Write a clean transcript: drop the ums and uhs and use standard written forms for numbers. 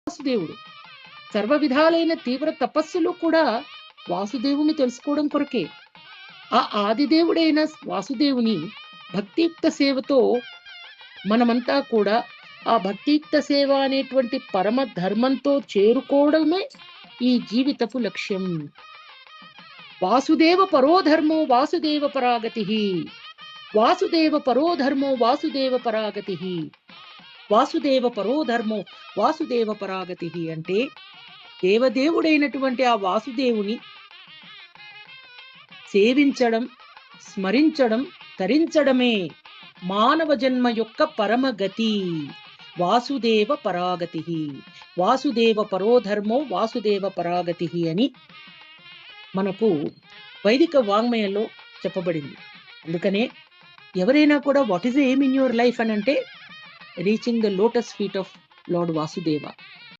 వాసుదేవుడు. సర్వ విధాలైన తీవ్ర తపస్సులు కూడా వాసుదేవుని తెలుసుకోవడం కొరకే. ఆ ఆదిదేవుడైన వాసుదేవుని భక్తియుక్త సేవతో మనమంతా కూడా ఆ భక్తియుక్త సేవ అనేటువంటి పరమ ధర్మంతో చేరుకోవడమే ఈ జీవితపు లక్ష్యం. వాసుదేవ పరోధర్మో వాసుదేవ పరాగతి. వాసుదేవ పరోధర్మో వాసుదేవ పరాగతి. వాసుదేవ పరోధర్మో వాసుదేవ పరాగతి అంటే దేవదేవుడైనటువంటి ఆ వాసుదేవుని సేవించడం, స్మరించడం, తరించడమే మానవ జన్మ యొక్క పరమగతి. వాసుదేవ పరాగతి. వాసుదేవ పరోధర్మో వాసుదేవ పరాగతి అని మనకు వైదిక వాంగ్మయంలో చెప్పబడింది. అందుకనే ఎవరైనా కూడా what is aim in your life అని అంటే reaching the lotus feet of lord Vasudeva.